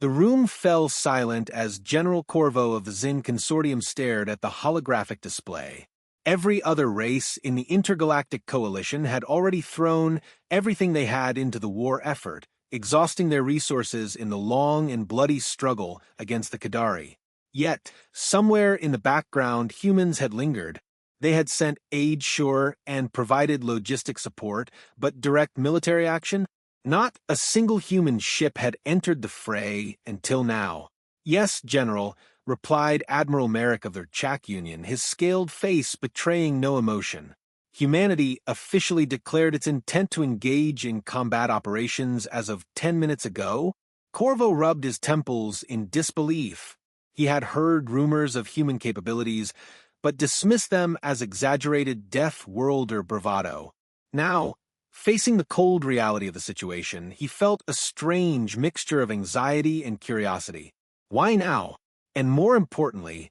The room fell silent as General Corvo of the Zin Consortium stared at the holographic display. Every other race in the intergalactic coalition had already thrown everything they had into the war effort, exhausting their resources in the long and bloody struggle against the Qadari. Yet, somewhere in the background, humans had lingered. They had sent aid, sure, and provided logistic support, but direct military action? Not a single human ship had entered the fray until now. "Yes, General," replied Admiral Merrick of the Chak Union, his scaled face betraying no emotion. Humanity officially declared its intent to engage in combat operations as of 10 minutes ago? Corvo rubbed his temples in disbelief. He had heard rumors of human capabilities, but dismissed them as exaggerated death worlder bravado. Now, facing the cold reality of the situation, he felt a strange mixture of anxiety and curiosity. Why now? And more importantly,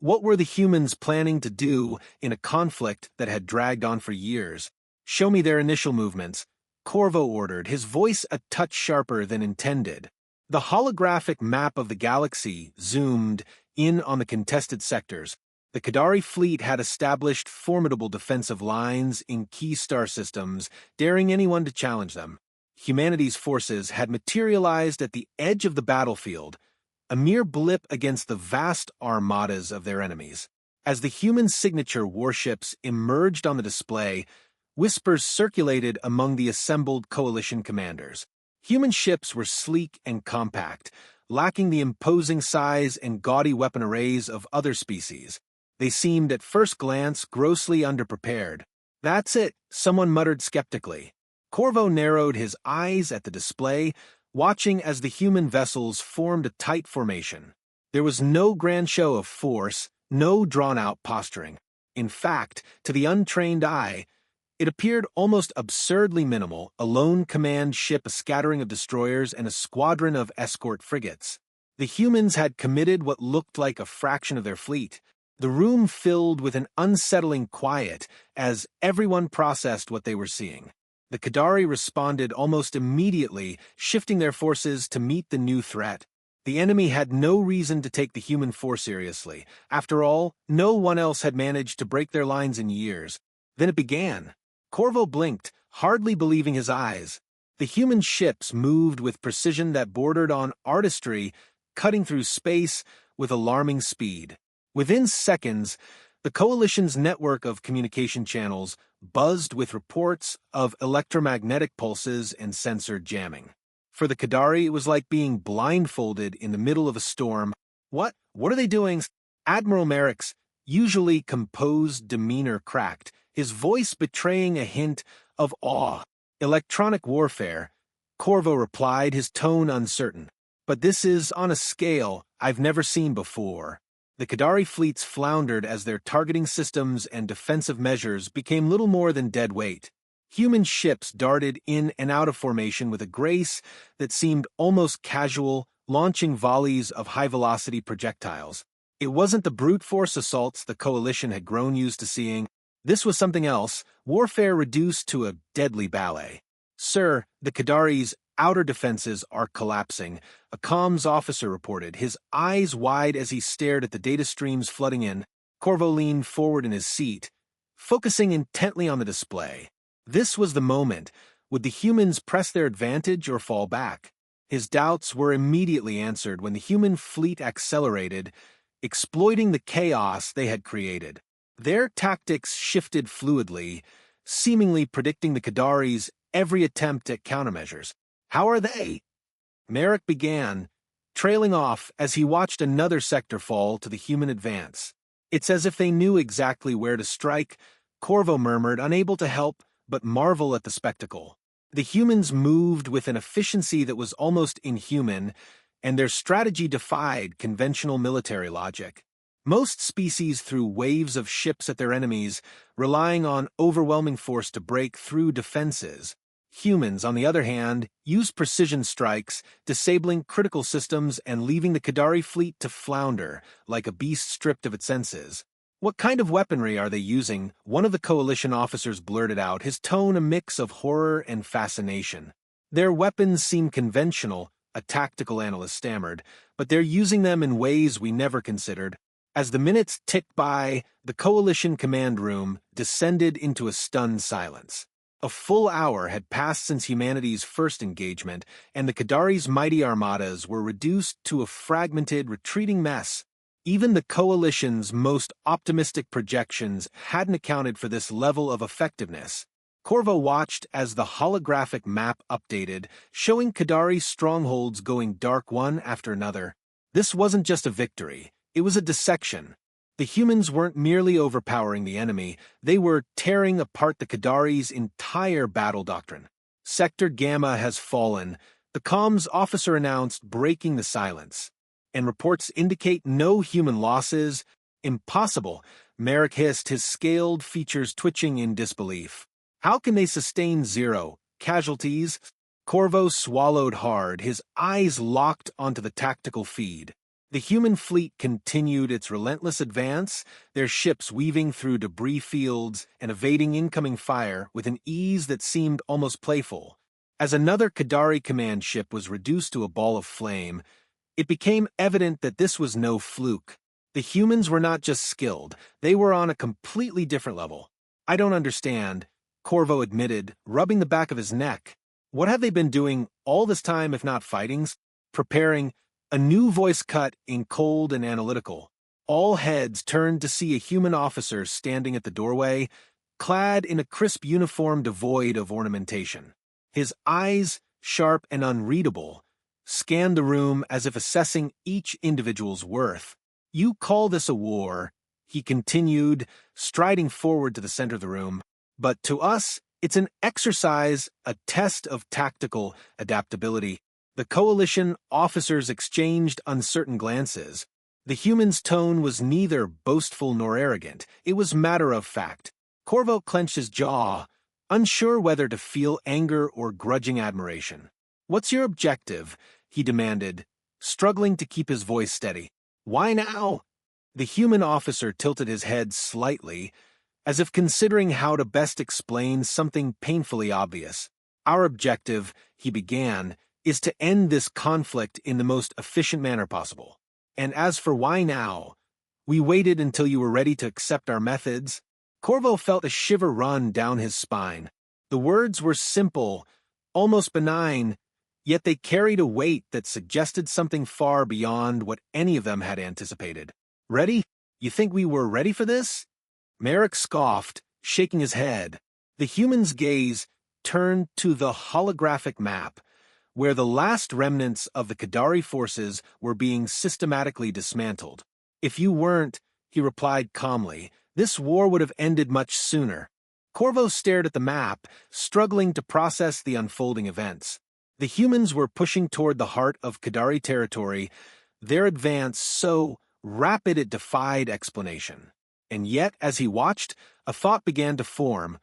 what were the humans planning to do in a conflict that had dragged on for years? "Show me their initial movements," Corvo ordered, his voice a touch sharper than intended. The holographic map of the galaxy zoomed in on the contested sectors. The Qadari fleet had established formidable defensive lines in key star systems, daring anyone to challenge them. Humanity's forces had materialized at the edge of the battlefield, a mere blip against the vast armadas of their enemies. As the human signature warships emerged on the display, whispers circulated among the assembled coalition commanders. Human ships were sleek and compact, lacking the imposing size and gaudy weapon arrays of other species. They seemed at first glance grossly underprepared. "That's it," someone muttered skeptically. Corvo narrowed his eyes at the display, watching as the human vessels formed a tight formation. There was no grand show of force, no drawn-out posturing. In fact, to the untrained eye, it appeared almost absurdly minimal: a lone command ship, a scattering of destroyers, and a squadron of escort frigates. The humans had committed what looked like a fraction of their fleet. The room filled with an unsettling quiet as everyone processed what they were seeing. The Qadari responded almost immediately, shifting their forces to meet the new threat. The enemy had no reason to take the human force seriously. After all, no one else had managed to break their lines in years. Then it began. Corvo blinked, hardly believing his eyes. The human ships moved with precision that bordered on artistry, cutting through space with alarming speed. Within seconds, the coalition's network of communication channels buzzed with reports of electromagnetic pulses and sensor jamming. For the Qadari, it was like being blindfolded in the middle of a storm. What are they doing?" Admiral Merrick's usually composed demeanor cracked, his voice betraying a hint of awe. "Electronic warfare," Corvo replied, his tone uncertain. "But this is on a scale I've never seen before." The Qadari fleets floundered as their targeting systems and defensive measures became little more than dead weight. Human ships darted in and out of formation with a grace that seemed almost casual, launching volleys of high-velocity projectiles. It wasn't the brute force assaults the coalition had grown used to seeing. This was something else, warfare reduced to a deadly ballet. "Sir, the Qadari's outer defenses are collapsing," a comms officer reported, his eyes wide as he stared at the data streams flooding in. Corvo leaned forward in his seat, focusing intently on the display. This was the moment. Would the humans press their advantage or fall back? His doubts were immediately answered when the human fleet accelerated, exploiting the chaos they had created. Their tactics shifted fluidly, seemingly predicting the Qadari's every attempt at countermeasures. "How are they?" Merrick began, trailing off as he watched another sector fall to the human advance. "It's as if they knew exactly where to strike," Corvo murmured, unable to help but marvel at the spectacle. The humans moved with an efficiency that was almost inhuman, and their strategy defied conventional military logic. Most species threw waves of ships at their enemies, relying on overwhelming force to break through defenses. Humans, on the other hand, used precision strikes, disabling critical systems and leaving the Qadari fleet to flounder, like a beast stripped of its senses. "What kind of weaponry are they using?" one of the coalition officers blurted out, his tone a mix of horror and fascination. "Their weapons seem conventional, a tactical analyst stammered, but they're using them in ways we never considered. As the minutes ticked by, the coalition command room descended into a stunned silence. A full hour had passed since humanity's first engagement, and the Qadari's mighty armadas were reduced to a fragmented, retreating mess. Even the coalition's most optimistic projections hadn't accounted for this level of effectiveness. Corvo watched as the holographic map updated, showing Qadari's strongholds going dark one after another. This wasn't just a victory, it was a dissection. The humans weren't merely overpowering the enemy, they were tearing apart the Qadari's entire battle doctrine. Sector Gamma has fallen, the comms officer announced, breaking the silence. And reports indicate no human losses. Impossible, Merrick hissed, his scaled features twitching in disbelief. How can they sustain 0 casualties? Corvo swallowed hard, his eyes locked onto the tactical feed. The human fleet continued its relentless advance, their ships weaving through debris fields and evading incoming fire with an ease that seemed almost playful. As another Qadari command ship was reduced to a ball of flame, it became evident that this was no fluke. The humans were not just skilled, they were on a completely different level. I don't understand, Corvo admitted, rubbing the back of his neck. What have they been doing all this time if not fighting? Preparing. A new voice cut in cold and analytical. All heads turned to see a human officer standing at the doorway, clad in a crisp uniform devoid of ornamentation. His eyes, sharp and unreadable, scanned the room as if assessing each individual's worth. You call this a war, he continued, striding forward to the center of the room. But to us, it's an exercise, a test of tactical adaptability. The coalition officers exchanged uncertain glances. The human's tone was neither boastful nor arrogant. It was matter-of-fact. Corvo clenched his jaw, unsure whether to feel anger or grudging admiration. "What's your objective?" he demanded, struggling to keep his voice steady. "Why now?" The human officer tilted his head slightly, as if considering how to best explain something painfully obvious. "Our objective," he began, "is to end this conflict in the most efficient manner possible. And as for why now, we waited until you were ready to accept our methods." Corvo felt a shiver run down his spine. The words were simple, almost benign, yet they carried a weight that suggested something far beyond what any of them had anticipated. "Ready? You think we were ready for this?" Merrick scoffed, shaking his head. The human's gaze turned to the holographic map, where the last remnants of the Qadari forces were being systematically dismantled. "If you weren't," he replied calmly, "this war would have ended much sooner." Corvo stared at the map, struggling to process the unfolding events. The humans were pushing toward the heart of Qadari territory, their advance so rapid it defied explanation. And yet, as he watched, a thought began to form,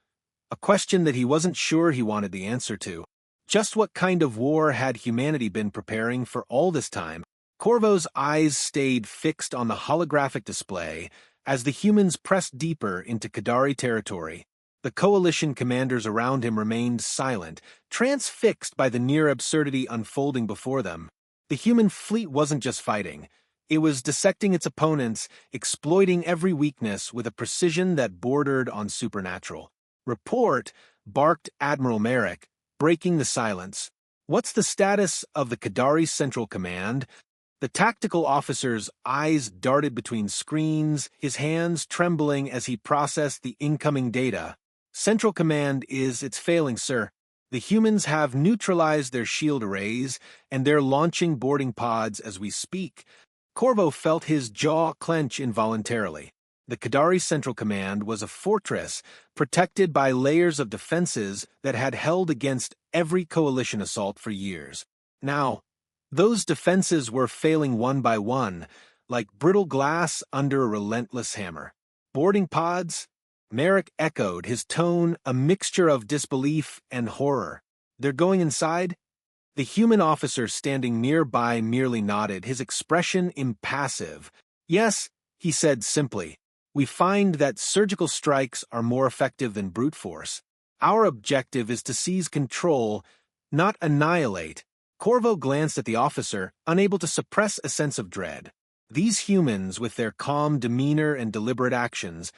a question that he wasn't sure he wanted the answer to. Just what kind of war had humanity been preparing for all this time? Corvo's eyes stayed fixed on the holographic display as the humans pressed deeper into Qadari territory. The coalition commanders around him remained silent, transfixed by the near absurdity unfolding before them. The human fleet wasn't just fighting. It was dissecting its opponents, exploiting every weakness with a precision that bordered on supernatural. "Report," barked Admiral Merrick, breaking the silence. "What's the status of the Qadari Central Command?" The tactical officer's eyes darted between screens, his hands trembling as he processed the incoming data. "Central Command it's failing, sir. The humans have neutralized their shield arrays, and they're launching boarding pods as we speak." Corvo felt his jaw clench involuntarily. The Qadari Central Command was a fortress, protected by layers of defenses that had held against every coalition assault for years. Now, those defenses were failing one by one, like brittle glass under a relentless hammer. "Boarding pods?" Merrick echoed, his tone a mixture of disbelief and horror. "They're going inside?" The human officer standing nearby merely nodded, his expression impassive. "Yes," he said simply. "We find that surgical strikes are more effective than brute force. Our objective is to seize control, not annihilate." Corvo glanced at the officer, unable to suppress a sense of dread. These humans, with their calm demeanor and deliberate actions,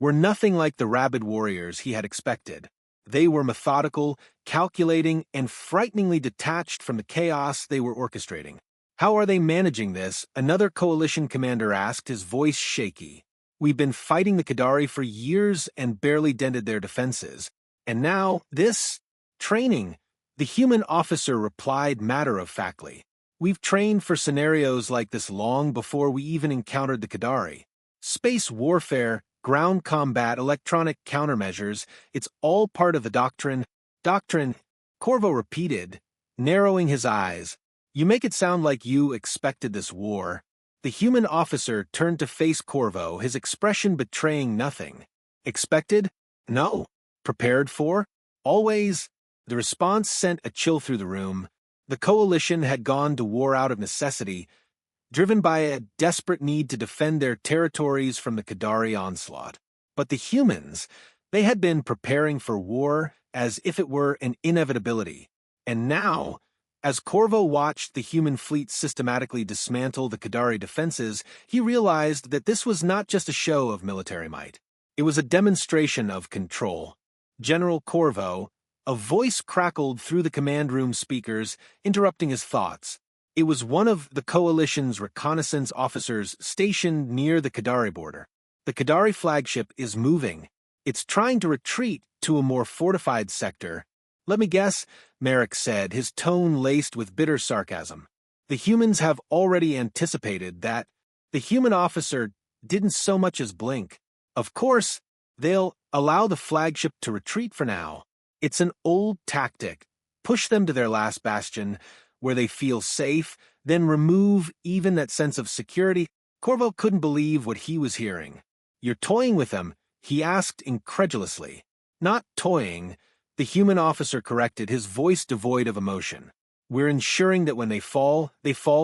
were nothing like the rabid warriors he had expected. They were methodical, calculating, and frighteningly detached from the chaos they were orchestrating. "How are they managing this?" another coalition commander asked, his voice shaky. "We've been fighting the Qadari for years and barely dented their defenses. And now, this training," the human officer replied matter-of-factly. "We've trained for scenarios like this long before we even encountered the Qadari. Space warfare, ground combat, electronic countermeasures, it's all part of the doctrine." "Doctrine," Corvo repeated, narrowing his eyes. "You make it sound like you expected this war." The human officer turned to face Corvo, his expression betraying nothing. "Expected? No. Prepared for? Always." The response sent a chill through the room. The coalition had gone to war out of necessity, driven by a desperate need to defend their territories from the Qadari onslaught. But the humans, they had been preparing for war as if it were an inevitability. And now, as Corvo watched the human fleet systematically dismantle the Qadari defenses, he realized that this was not just a show of military might. It was a demonstration of control. "General Corvo," a voice crackled through the command room speakers, interrupting his thoughts. It was one of the coalition's reconnaissance officers stationed near the Qadari border. "The Qadari flagship is moving. It's trying to retreat to a more fortified sector." "Let me guess," Merrick said, his tone laced with bitter sarcasm. "The humans have already anticipated that." The human officer didn't so much as blink. "Of course, they'll allow the flagship to retreat for now. It's an old tactic. Push them to their last bastion, where they feel safe, then remove even that sense of security." Corvo couldn't believe what he was hearing. "You're toying with them?" he asked incredulously. "Not toying," the human officer corrected, his voice devoid of emotion. "We're ensuring that when they fall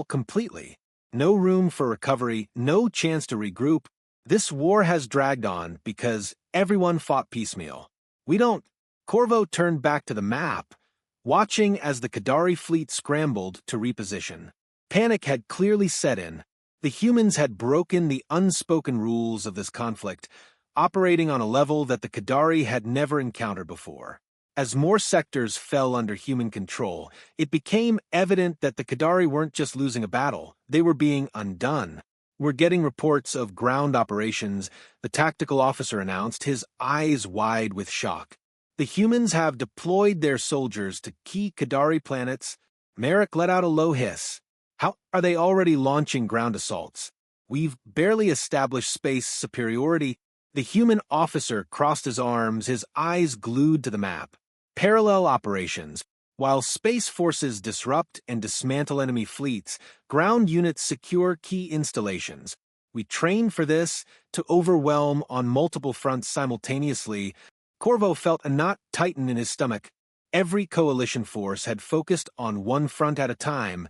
completely. No room for recovery, no chance to regroup. This war has dragged on because everyone fought piecemeal. We don't." Corvo turned back to the map, watching as the Qadari fleet scrambled to reposition. Panic had clearly set in. The humans had broken the unspoken rules of this conflict, operating on a level that the Qadari had never encountered before. As more sectors fell under human control, it became evident that the Qadari weren't just losing a battle, they were being undone. "We're getting reports of ground operations," the tactical officer announced, his eyes wide with shock. "The humans have deployed their soldiers to key Qadari planets." Merrick let out a low hiss. "How are they already launching ground assaults? We've barely established space superiority." The human officer crossed his arms, his eyes glued to the map. "Parallel operations. While space forces disrupt and dismantle enemy fleets, ground units secure key installations. We train for this, to overwhelm on multiple fronts simultaneously." Corvo felt a knot tighten in his stomach. Every coalition force had focused on one front at a time,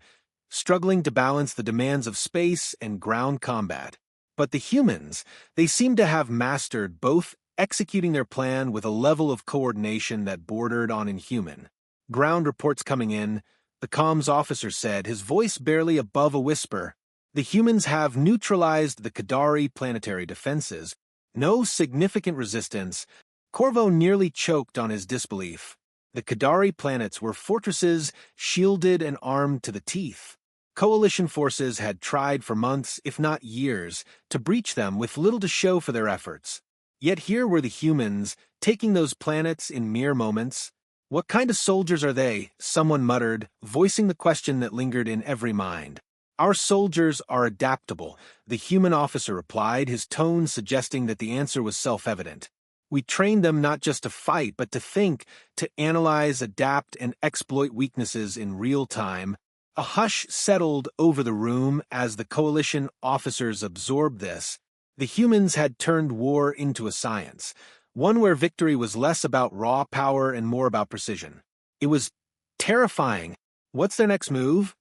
struggling to balance the demands of space and ground combat. But the humans, they seemed to have mastered both, executing their plan with a level of coordination that bordered on inhuman. "Ground reports coming in," the comms officer said, his voice barely above a whisper. "The humans have neutralized the Qadari planetary defenses. No significant resistance." Corvo nearly choked on his disbelief. The Qadari planets were fortresses, shielded and armed to the teeth. Coalition forces had tried for months, if not years, to breach them with little to show for their efforts. Yet here were the humans, taking those planets in mere moments. "What kind of soldiers are they?" someone muttered, voicing the question that lingered in every mind. "Our soldiers are adaptable," the human officer replied, his tone suggesting that the answer was self-evident. "We train them not just to fight, but to think, to analyze, adapt, and exploit weaknesses in real time." A hush settled over the room as the coalition officers absorbed this. The humans had turned war into a science, one where victory was less about raw power and more about precision. It was terrifying. "What's their next move?"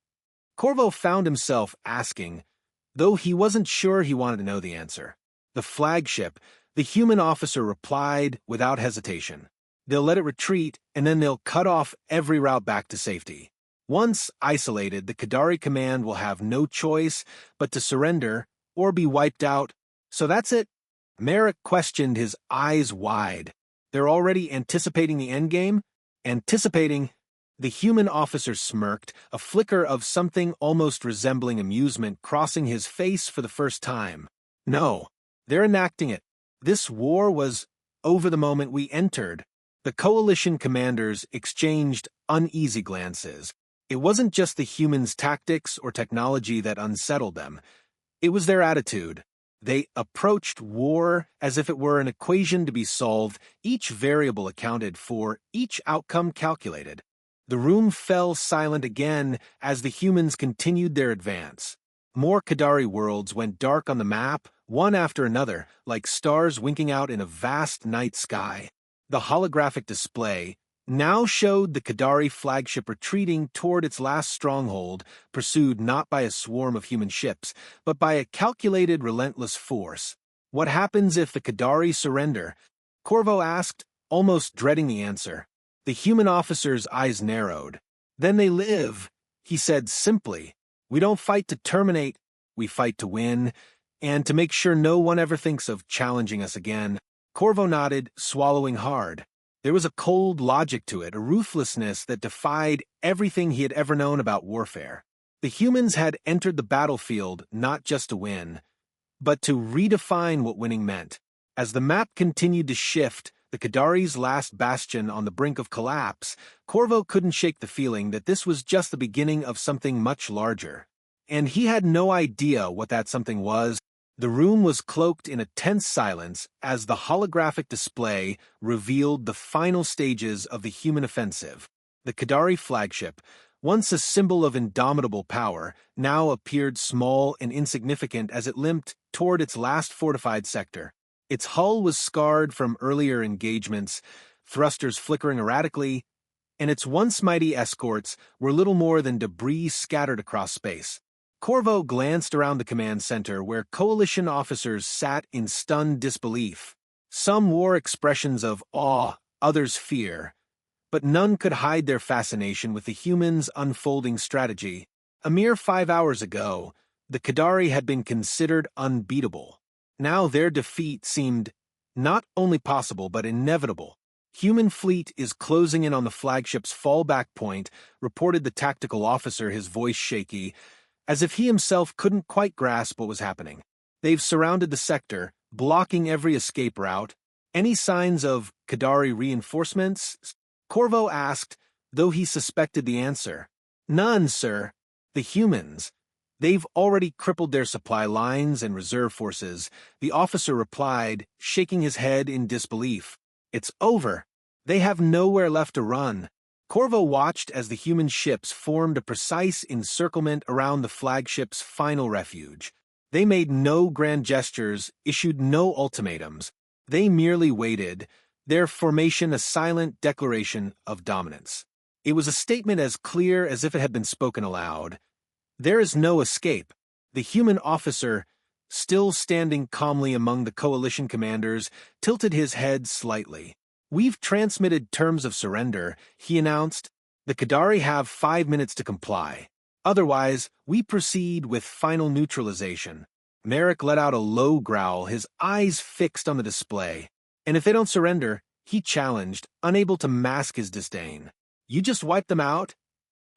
Corvo found himself asking, though he wasn't sure he wanted to know the answer. "The flagship," the human officer replied without hesitation. "They'll let it retreat, and then they'll cut off every route back to safety." Once isolated, the Qadari command will have no choice but to surrender or be wiped out. So that's it? Merrick questioned, his eyes wide. They're already anticipating the endgame? Anticipating? The human officer smirked, a flicker of something almost resembling amusement crossing his face for the first time. No, they're enacting it. This war was over the moment we entered. The coalition commanders exchanged uneasy glances. It wasn't just the humans' tactics or technology that unsettled them. It was their attitude. They approached war as if it were an equation to be solved, each variable accounted for, each outcome calculated. The room fell silent again as the humans continued their advance. More Qadari worlds went dark on the map, one after another, like stars winking out in a vast night sky. The holographic display now showed the Qadari flagship retreating toward its last stronghold, pursued not by a swarm of human ships, but by a calculated, relentless force. What happens if the Qadari surrender? Corvo asked, almost dreading the answer. The human officer's eyes narrowed. Then they live, he said simply. We don't fight to terminate, we fight to win, and to make sure no one ever thinks of challenging us again. Corvo nodded, swallowing hard. There was a cold logic to it, a ruthlessness that defied everything he had ever known about warfare. The humans had entered the battlefield not just to win, but to redefine what winning meant. As the map continued to shift, the Qadari's last bastion on the brink of collapse, Corvo couldn't shake the feeling that this was just the beginning of something much larger. And he had no idea what that something was. The room was cloaked in a tense silence as the holographic display revealed the final stages of the human offensive. The Qadari flagship, once a symbol of indomitable power, now appeared small and insignificant as it limped toward its last fortified sector. Its hull was scarred from earlier engagements, thrusters flickering erratically, and its once mighty escorts were little more than debris scattered across space. Corvo glanced around the command center where coalition officers sat in stunned disbelief. Some wore expressions of awe, others fear, but none could hide their fascination with the humans' unfolding strategy. A mere 5 hours ago, the Qadari had been considered unbeatable. Now their defeat seemed not only possible but inevitable. Human fleet is closing in on the flagship's fallback point, reported the tactical officer, his voice shaky, as if he himself couldn't quite grasp what was happening. They've surrounded the sector, blocking every escape route. Any signs of Qadari reinforcements? Corvo asked, though he suspected the answer. None, sir. The humans. They've already crippled their supply lines and reserve forces, the officer replied, shaking his head in disbelief. It's over. They have nowhere left to run. Corvo watched as the human ships formed a precise encirclement around the flagship's final refuge. They made no grand gestures, issued no ultimatums. They merely waited, their formation a silent declaration of dominance. It was a statement as clear as if it had been spoken aloud. There is no escape. The human officer, still standing calmly among the coalition commanders, tilted his head slightly. We've transmitted terms of surrender, he announced. The Qadari have 5 minutes to comply. Otherwise, we proceed with final neutralization. Merrick let out a low growl, his eyes fixed on the display. And if they don't surrender, he challenged, unable to mask his disdain. You just wipe them out?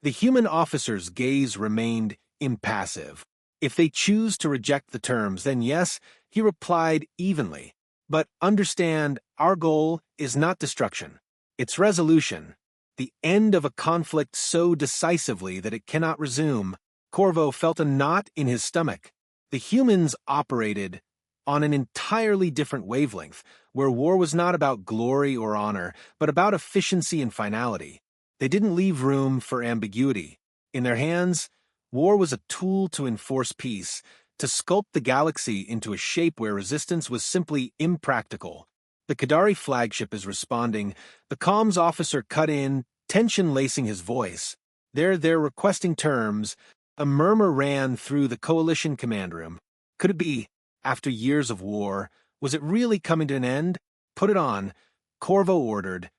The human officer's gaze remained impassive. If they choose to reject the terms, then yes, he replied evenly. But understand, our goal is not destruction. It's resolution. The end of a conflict so decisively that it cannot resume. Corvo felt a knot in his stomach. The humans operated on an entirely different wavelength, where war was not about glory or honor, but about efficiency and finality. They didn't leave room for ambiguity. In their hands, war was a tool to enforce peace, to sculpt the galaxy into a shape where resistance was simply impractical. The Qadari flagship is responding. The comms officer cut in, tension lacing his voice. They're requesting terms. A murmur ran through the coalition command room. Could it be, after years of war, was it really coming to an end? Put it on, Corvo ordered.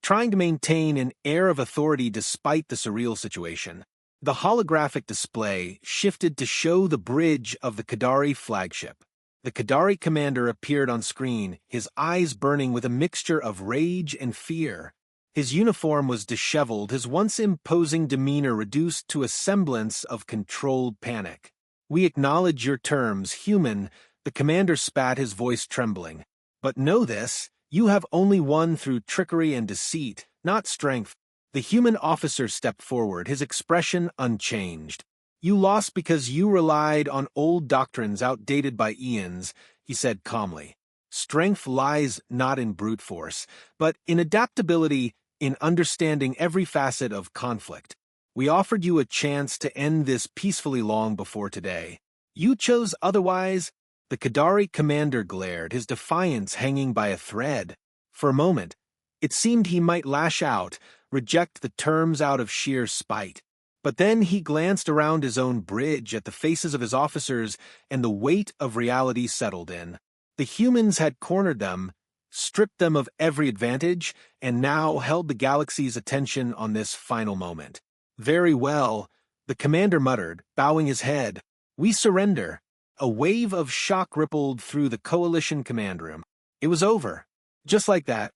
trying to maintain an air of authority despite the surreal situation. The holographic display shifted to show the bridge of the Qadari flagship. The Qadari commander appeared on screen, his eyes burning with a mixture of rage and fear. His uniform was disheveled, his once imposing demeanor reduced to a semblance of controlled panic. "We acknowledge your terms, human," the commander spat, his voice trembling. "But know this, you have only won through trickery and deceit, not strength." The human officer stepped forward, his expression unchanged. "You lost because you relied on old doctrines outdated by eons," he said calmly. "Strength lies not in brute force, but in adaptability, in understanding every facet of conflict. We offered you a chance to end this peacefully long before today. You chose otherwise." The Qadari commander glared, his defiance hanging by a thread. For a moment, it seemed he might lash out, reject the terms out of sheer spite. But then he glanced around his own bridge at the faces of his officers, and the weight of reality settled in. The humans had cornered them, stripped them of every advantage, and now held the galaxy's attention on this final moment. "Very well," the commander muttered, bowing his head. "We surrender." A wave of shock rippled through the coalition command room. It was over. Just like that,